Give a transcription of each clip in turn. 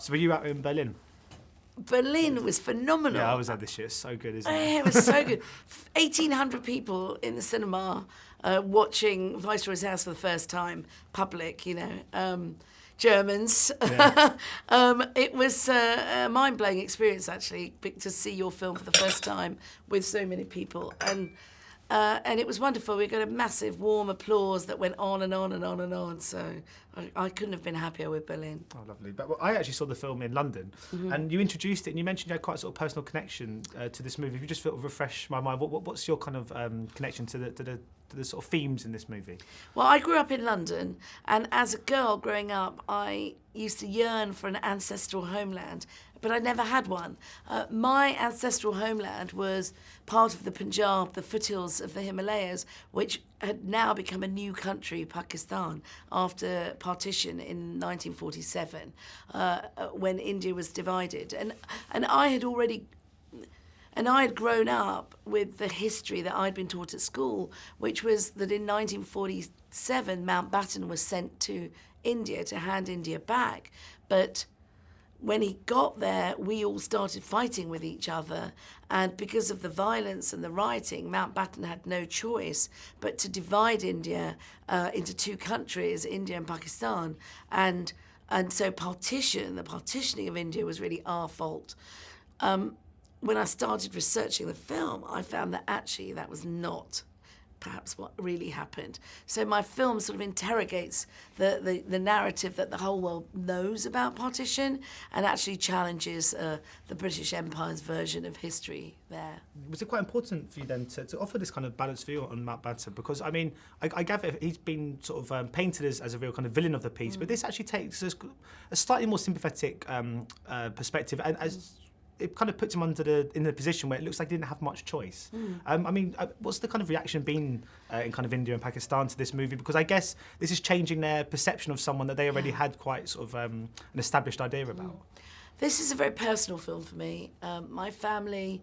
So were you out in Berlin? Berlin was phenomenal. Yeah, I was there this year. It's so good, isn't it? Yeah, it was so good. 1,800 people in the cinema watching Viceroy's house for the first time, public, Germans. Yeah. It was a mind-blowing experience, actually, to see your film for the first time with so many people. And it was wonderful. We got a massive warm applause that went on and on and on and on. So I couldn't have been happier with Berlin. Oh, lovely. But I actually saw the film in London, and you introduced it, and you mentioned you had quite a sort of personal connection to this movie. If you just sort of refresh my mind, what's your kind of connection to the sort of themes in this movie? Well, I grew up in London, and as a girl growing up, I used to yearn for an ancestral homeland, but I never had one. My ancestral homeland was part of the Punjab, the foothills of the Himalayas, which had now become a new country, Pakistan, after partition in 1947, when India was divided. And I had grown up with the history that I'd been taught at school, which was that in 1947, Mountbatten was sent to India to hand India back. But when he got there, we all started fighting with each other. And because of the violence and the rioting, Mountbatten had no choice but to divide India into two countries, India and Pakistan. And so the partitioning of India was really our fault. When I started researching the film, I found that actually that was not perhaps what really happened. So my film sort of interrogates the narrative that the whole world knows about partition and actually challenges the British Empire's version of history there. Was it quite important for you then to offer this kind of balanced view on Mountbatten? Because, I mean, I gather he's been sort of painted as a real kind of villain of the piece, but this actually takes a slightly more sympathetic perspective, and as it kind of puts him in a position where it looks like he didn't have much choice. I mean, what's the kind of reaction been in kind of India and Pakistan to this movie? Because I guess this is changing their perception of someone that they already had quite sort of an established idea about. This is a very personal film for me. My family,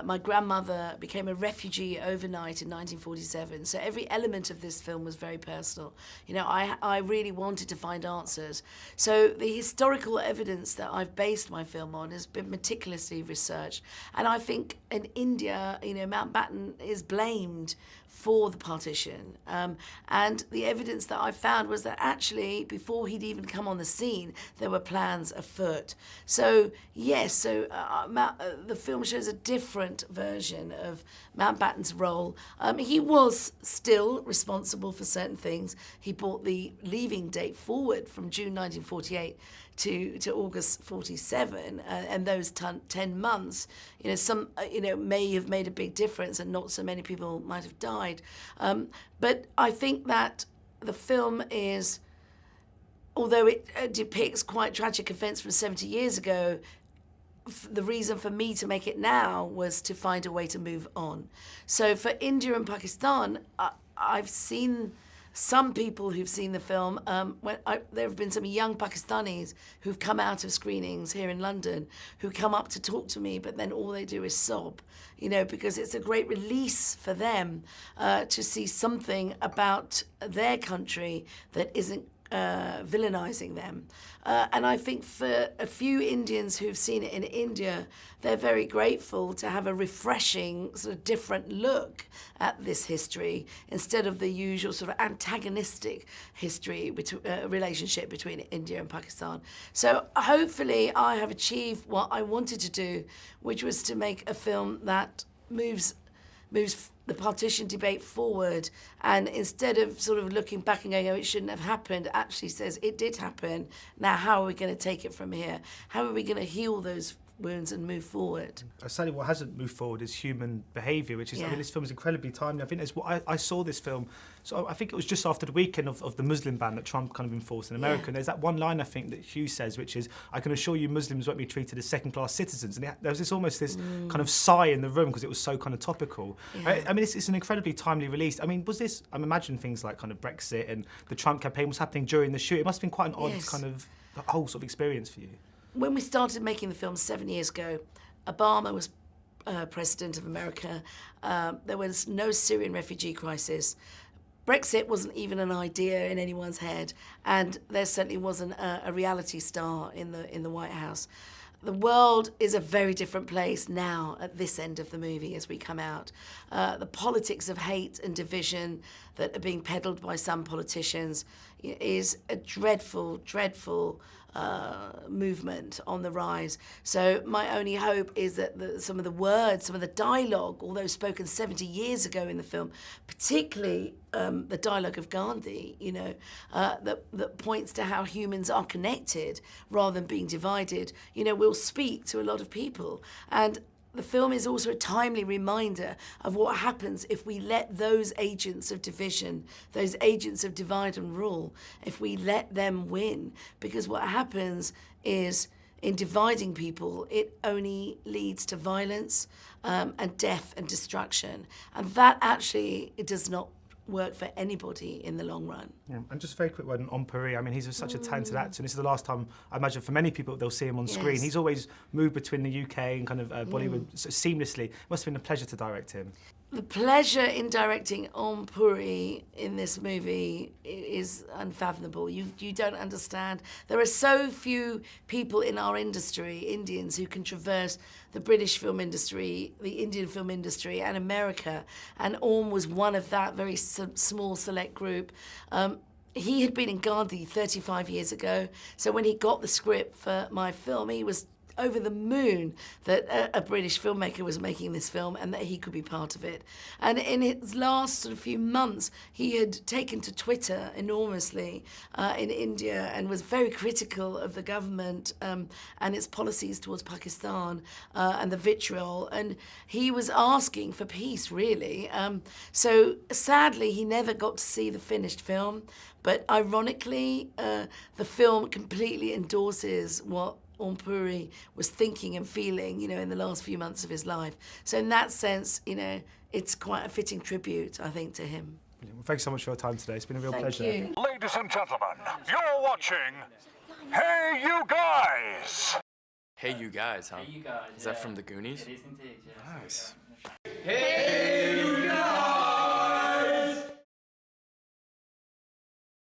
my grandmother became a refugee overnight in 1947, so every element of this film was very personal. I really wanted to find answers. So the historical evidence that I've based my film on has been meticulously researched. And I think in India, Mountbatten is blamed for the partition. And the evidence that I found was that actually, before he'd even come on the scene, there were plans afoot. So, yes, the film shows a different version of Mountbatten's role. He was still responsible for certain things. He brought the leaving date forward from June 1948 to August 47, and those 10 months, some may have made a big difference, and not so many people might have died. But I think that the film is, although it depicts quite tragic events from 70 years ago, the reason for me to make it now was to find a way to move on. So for India and Pakistan, I've seen some people who've seen the film. There have been some young Pakistanis who've come out of screenings here in London who come up to talk to me, but then all they do is sob, because it's a great release for them to see something about their country that isn't villainizing them. And I think for a few Indians who've seen it in India, they're very grateful to have a refreshing, sort of different look at this history instead of the usual sort of antagonistic history relationship between India and Pakistan. So hopefully I have achieved what I wanted to do, which was to make a film that moves the partition debate forward, and instead of sort of looking back and going, oh, it shouldn't have happened, actually says it did happen. Now, how are we going to take it from here? How are we going to heal those wounds and move forward? Certainly what hasn't moved forward is human behaviour, which is, I mean, this film is incredibly timely. I think that's what I saw this film, so I think it was just after the weekend of the Muslim ban that Trump kind of enforced in America. And there's that one line, I think, that Hugh says, which is, I can assure you Muslims won't be treated as second-class citizens. And there was almost this kind of sigh in the room because it was so kind of topical. I mean, it's an incredibly timely release. I mean, was this, I'm imagining things like kind of Brexit and the Trump campaign was happening during the shoot. It must have been quite an odd kind of whole sort of experience for you. When we started making the film 7 years ago, Obama was president of America. There was no Syrian refugee crisis. Brexit wasn't even an idea in anyone's head, and there certainly wasn't a reality star in the White House. The world is a very different place now at this end of the movie as we come out. The politics of hate and division that are being peddled by some politicians is a dreadful, dreadful movement on the rise. So my only hope is that some of the words, some of the dialogue, although spoken 70 years ago in the film, particularly the dialogue of Gandhi, that points to how humans are connected rather than being divided, will speak to a lot of people. And the film is also a timely reminder of what happens if we let those agents of division, those agents of divide and rule, if we let them win. Because what happens is, in dividing people, it only leads to violence and death and destruction. And that actually, it does not work for anybody in the long run. Yeah. And just a very quick word on Om Puri. I mean, he's such a talented actor, and this is the last time, I imagine, for many people, they'll see him on screen. He's always moved between the UK and kind of Bollywood so seamlessly. It must have been a pleasure to direct him. The pleasure in directing Om Puri in this movie is unfathomable. You don't understand. There are so few people in our industry, Indians, who can traverse the British film industry, the Indian film industry, and America. And Om was one of that very small, select group. He had been in Gandhi 35 years ago. So when he got the script for my film, he was over the moon that a British filmmaker was making this film and that he could be part of it. And in his last sort of few months, he had taken to Twitter enormously in India and was very critical of the government and its policies towards Pakistan and the vitriol. And he was asking for peace, really. So sadly, he never got to see the finished film. But ironically, the film completely endorses what Om Puri was thinking and feeling, in the last few months of his life. So in that sense, it's quite a fitting tribute, I think, to him. Well, thanks so much for your time today. It's been a real pleasure. Thank you. Ladies and gentlemen, you're watching Hey You Guys! Hey You Guys, huh? Hey, you guys. Is that from the Goonies? It is indeed, yes. Nice. Hey,